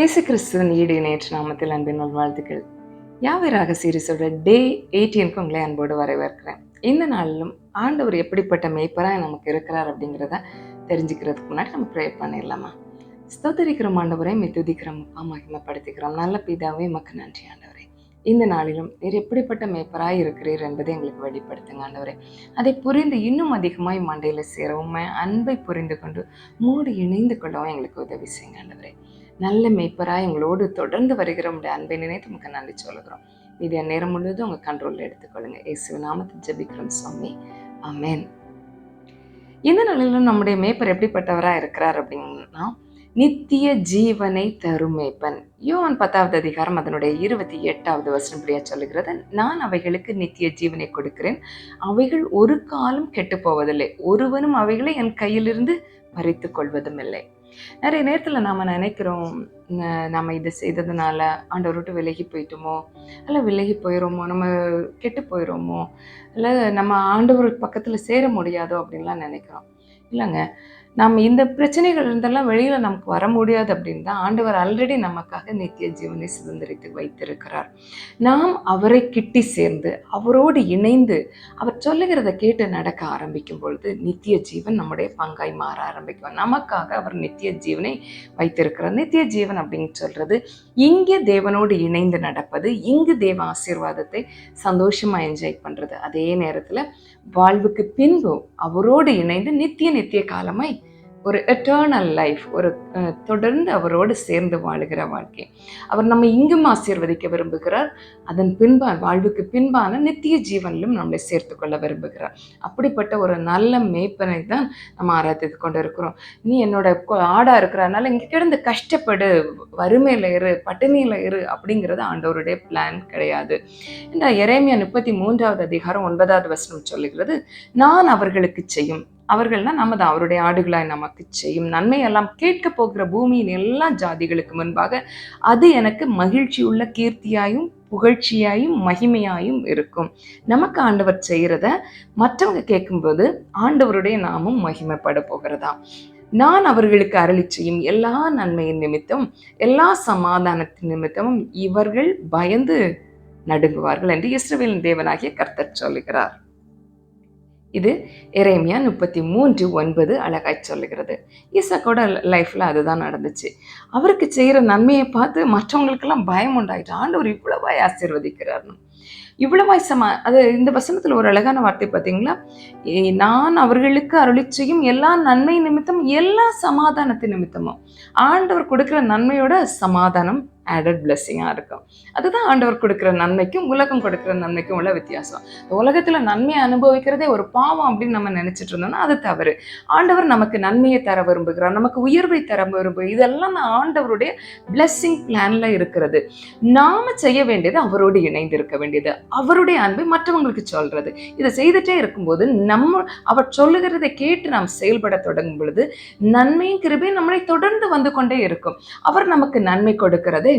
இயேசு கிறிஸ்துவின் ஈடு இணையற்ற நாமத்தில் அன்பின் நல்வாழ்த்துக்கள். யாவிராக சீரிஸோட டே 18க்கு உங்களை அன்போடு வரவேற்கிறேன். இந்த நாளிலும் ஆண்டவர் எப்படிப்பட்ட மேய்ப்பராக நமக்கு இருக்கிறார் அப்படிங்கிறத தெரிஞ்சுக்கிறதுக்கு முன்னாடி நம்ம ப்ரே பண்ணிடலாமா? ஸ்தோத்தரிக்கிறோம் ஆண்டவரை, துதிக்கிறோம் அப்பா, மகிமைப்படுத்திக்கிறோம். நல்ல பிதாவே, மக்கு நன்றி ஆண்டவரே. இந்த நாளிலும் நீர் எப்படிப்பட்ட மேய்ப்பராய் இருக்கிறீர் என்பதை எங்களுக்கு வெளிப்படுத்துங்க ஆண்டவரே. அதை புரிந்து இன்னும் அதிகமாய் மண்டையில சேரவும், அன்பை புரிந்து கொண்டு மூடி இணைந்து கொள்ளவும் எங்களுக்கு உதவி செய்யுங்க ஆண்டவரே. நல்ல மேய்ப்பராய் எங்களோடு தொடர்ந்து வருகிற உடைய அன்பை நினைத்து நமக்கு நன்றி சொல்லுகிறோம். இது நேரம் முழுவதும் உங்க கண்ட்ரோல்ல எடுத்துக்கொள்ளுங்க. இயேசு நாமத்தில் ஜெபிக்கிறோம் சுவாமி, ஆமென். இந்த நாளிலும் நம்முடைய மேய்ப்பர் எப்படிப்பட்டவரா இருக்கிறார் அப்படின்னா, நித்திய ஜீவனை தரும் மேய்ப்பன். யோவான் 10வது அதிகாரம் அதனுடைய 28வது வசனம் இப்படியா சொல்லுகிறது, நான் அவைகளுக்கு நித்திய ஜீவனை கொடுக்கிறேன், அவைகள் ஒரு காலம் கெட்டு போவதில்லை, ஒருவனும் அவைகளை என் கையிலிருந்து பறித்து கொள்வதும் இல்லை. நிறைய நேரத்தில் நாம் நினைக்கிறோம், நம்ம இதை செய்ததுனால ஆண்டவரை விட்டு விலகி போயிட்டோமோ, இல்லை விலகி போயிடுமோ, நம்ம கெட்டு போயிடுமோ, இல்லை நம்ம ஆண்டவர் பக்கத்தில் சேர முடியாதோ அப்படின்லாம் நினைக்கிறோம். இல்லைங்க, நம்ம இந்த பிரச்சனைகள் இருந்தெல்லாம் வெளியில் நமக்கு வர முடியாது அப்படின்னு தான் ஆண்டவர் ஆல்ரெடி நமக்காக நித்திய ஜீவனை சுதந்திரித்து வைத்திருக்கிறார். நாம் அவரை கிட்டி சேர்ந்து அவரோடு இணைந்து அவர் சொல்லுகிறத கேட்டு நடக்க ஆரம்பிக்கும் பொழுது நித்திய ஜீவன் நம்முடைய பங்காய் மாற ஆரம்பிக்கும். நமக்காக அவர் நித்திய ஜீவனை வைத்திருக்கிறார். நித்திய ஜீவன் அப்படின்னு சொல்றது இங்கே தேவனோடு இணைந்து நடப்பது, இங்கு தேவ ஆசீர்வாதத்தை சந்தோஷமா என்ஜாய் பண்றது, அதே நேரத்துல வாழ்வுக்கு பின்பு அவரோடு இணைந்து நித்திய காலமாய் ஒரு எட்டர்னல் லைஃப், ஒரு தொடர்ந்து அவரோடு சேர்ந்து வாழுகிற வாழ்க்கை. அவர் நம்ம இங்கும் ஆசீர்வதிக்க விரும்புகிறார், அதன் வாழ்வுக்கு பின்பான நித்திய ஜீவனிலும் நம்மளை சேர்த்து கொள்ள விரும்புகிறார். அப்படிப்பட்ட ஒரு நல்ல மேய்ப்பனை தான் நம்ம ஆராய்த்து கொண்டு இருக்கிறோம். நீ என்னோட ஆடா இருக்கிறதுனால இங்கே கிடந்து கஷ்டப்படு, வறுமையில இரு, பட்டினியில இரு அப்படிங்கிறது ஆண்டவருடைய பிளான் கிடையாது. இந்த எரேமியா 33வது அதிகாரம் 9வது வசனம் சொல்லுகிறது, நான் அவர்களுக்கு செய்யும், அவர்கள்னா நம்ம தான், அவருடைய ஆடுகளாய் நமக்கு செய்யும் நன்மையெல்லாம் கேட்க போகிற பூமியின் எல்லா ஜாதிகளுக்கு முன்பாக அது எனக்கு மகிழ்ச்சியுள்ள கீர்த்தியாயும் புகழ்ச்சியாயும் மகிமையாயும் இருக்கும். நமக்கு ஆண்டவர் செய்கிறத மற்றவங்க கேட்கும்போது ஆண்டவருடைய நாமும் மகிமைப்பட போகிறதா. நான் அவர்களுக்கு அருளி செய்யும் எல்லா நன்மையின் நிமித்தம், எல்லா சமாதானத்தின் நிமித்தமும் இவர்கள் பயந்து நடுங்குவார்கள் என்று இஸ்ரவேலின் தேவனாகிய கர்த்தர் சொல்லுகிறார். இது எரேமியா 33:9 அழகாய் சொல்லுகிறது. ஈசாக்கோட லைஃப்ல அதுதான் நடந்துச்சு. அவருக்கு செய்யற நன்மையை பார்த்து மற்றவங்களுக்கெல்லாம் பயம் உண்டாயிட்டு, ஆண்டவர் இவ்வளவாய் ஆசீர்வதிக்கிறார்னு. இவ்வளவாய் அது இந்த வசனத்துல ஒரு அழகான வார்த்தை பார்த்தீங்களா, நான் அவர்களுக்கு அருளி செய்யும் எல்லா நன்மை நிமித்தம், எல்லா சமாதானத்தின் நிமித்தமும். ஆண்டவர் கொடுக்கிற நன்மையோட சமாதானம் ஆடட் பிளெஸ்ஸிங்காக இருக்கும். அதுதான் ஆண்டவர் கொடுக்குற நன்மைக்கும் உலகம் கொடுக்குற நன்மைக்கும் உள்ள வித்தியாசம். உலகத்தில் நன்மையை அனுபவிக்கிறதே ஒரு பாவம் அப்படின்னு நம்ம நினைச்சிட்டு இருந்தோம்னா அது தவறு. ஆண்டவர் நமக்கு நன்மையை தர விரும்புகிறார், நமக்கு உயர்வை தர விரும்புகிறார். இதெல்லாம் ஆண்டவருடைய பிளெஸ்ஸிங் பிளான்ல இருக்கிறது. நாம செய்ய வேண்டியது அவரோடு இணைந்து இருக்க வேண்டியது, அவருடைய அன்பை மற்றவங்களுக்கு சொல்றது. இதை செய்துட்டே இருக்கும்போது அவர் சொல்லுகிறதை கேட்டு நாம் செயல்பட தொடங்கும் பொழுது நன்மையும் கிருபையும் நம்மளை தொடர்ந்து வந்து கொண்டே இருக்கும். அவர் நமக்கு நன்மை கொடுக்கிறது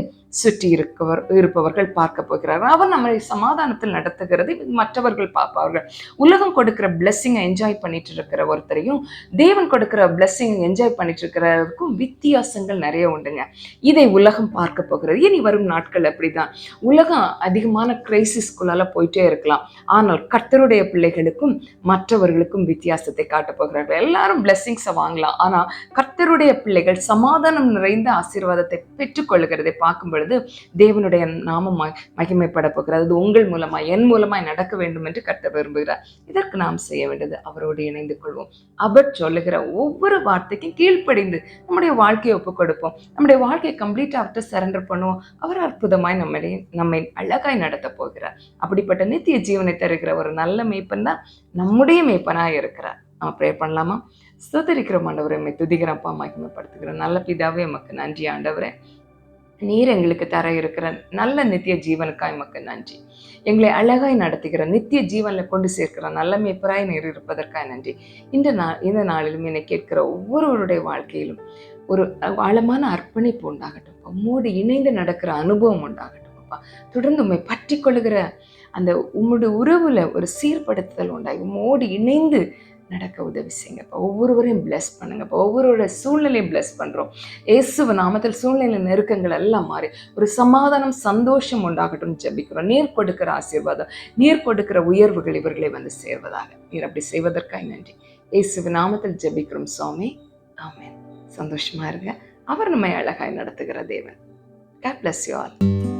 சுற்றி இருப்பவர்கள் பார்க்க போகிறார்கள். அவர் நம்மளை சமாதானத்தில் நடத்துகிறது மற்றவர்கள் பார்ப்பார்கள். உலகம் கொடுக்கிற பிளெஸ்ஸிங்கை என்ஜாய் பண்ணிட்டு இருக்கிற ஒருத்தரையும் தேவன் கொடுக்கிற பிளெஸ்ஸிங் என்ஜாய் பண்ணிட்டு இருக்கிறதுக்கும் வித்தியாசங்கள் நிறைய உண்டுங்க. இதை உலகம் பார்க்க போகிறது. இனி வரும் நாட்கள் அப்படிதான். உலகம் அதிகமான கிரைசிஸ்குள்ளால போயிட்டே இருக்கலாம், ஆனால் கர்த்தருடைய பிள்ளைகளுக்கும் மற்றவர்களுக்கும் வித்தியாசத்தை காட்ட போகிறார்கள். எல்லாரும் பிளெஸ்ஸிங்ஸை வாங்கலாம், ஆனா கர்த்தருடைய பிள்ளைகள் சமாதானம் நிறைந்த ஆசீர்வாதத்தை பெற்றுக்கொள்ளுகிறதை பார்க்கும் பொழுது தேவனுடைய நாமம் மகிமைப்பட போகிறது. அது உங்கள் மூலமாய் என் மூலமாய் நடக்க வேண்டும் என்று கர்த்தர் விரும்புகிறார். இதற்கு நாம் செய்ய வேண்டியது அவரோடு இணைந்து கொள்வோம். அவர் சொல்லுகிற ஒவ்வொரு வார்த்தைக்கும் கீழ்ப்படிந்து நம்முடைய வாழ்க்கையை ஒப்புக் கொடுப்போம். நம்முடைய வாழ்க்கையை கம்ப்ளீட்டா அவர்கிட்ட சரண்டர் பண்ணுவோம். அவர் அற்புதமாய் நம்மை அழகாய் நடத்த போகிறார். அப்படிப்பட்ட நித்திய ஜீவனை தருகிற ஒரு நல்ல மேய்ப்பன் தான் நம்முடைய மேய்ப்பனாய் இருக்கிறார். நம்ம ப்ரே பண்ணலாமா? ஸ்தோத்திரிக்கிறோம் ஆண்டவரே, துதிக்கிறப்பா, மகிமைப்படுத்துகிறோம். நல்ல பிதாவே, எமக்கு நன்றி ஆண்டவரே. நீர் எங்களுக்கு தர இருக்கிற நல்ல நித்திய ஜீவனுக்காய் எமக்கு நன்றி. எங்களை அழகாய் நடத்துகிற நித்திய ஜீவனில் கொண்டு சேர்க்கிற நல்ல மேய்ப்பராய் நீர் இருப்பதற்காக நன்றி. இந்த நாளிலும் என்னை கேட்கிற ஒவ்வொருவருடைய வாழ்க்கையிலும் ஒரு ஆழமான அர்ப்பணிப்பு உண்டாகட்டும், உம்மோடு இணைந்து நடக்கிற அனுபவம் உண்டாகட்டும் அப்பா. தொடர்ந்து உண்மை பற்றி கொள்ளுகிற அந்த உம்முடைய உறவுல ஒரு சீர்படுத்துதல் உண்டாகி உம்மோடு இணைந்து நடக்க உதவி செய்யுங்க. இப்போ ஒவ்வொருவரையும் பிளஸ் பண்ணுங்க. இப்போ ஒவ்வொருவருடைய சூழ்நிலையும் பிளஸ் பண்ணுறோம். இயேசுவின் நாமத்தில் சூழ்நிலை நெருக்கங்கள் எல்லாம் மாறி ஒரு சமாதானம், சந்தோஷம் உண்டாகட்டும் ஜெபிக்கிறோம். நீர் கொடுக்கிற ஆசீர்வாதம், நீர் கொடுக்கிற உயர்வுகள் இவர்களை வந்து சேர்வதாக. நீர் அப்படி செய்வதற்காக நன்றி. இயேசுவின் நாமத்தில் ஜெபிக்கிறோம் சுவாமி. ஆமென். சந்தோஷமா இருங்க. அவர் நம்மை அழகாய் நடத்துகிற தேவன். God bless you all.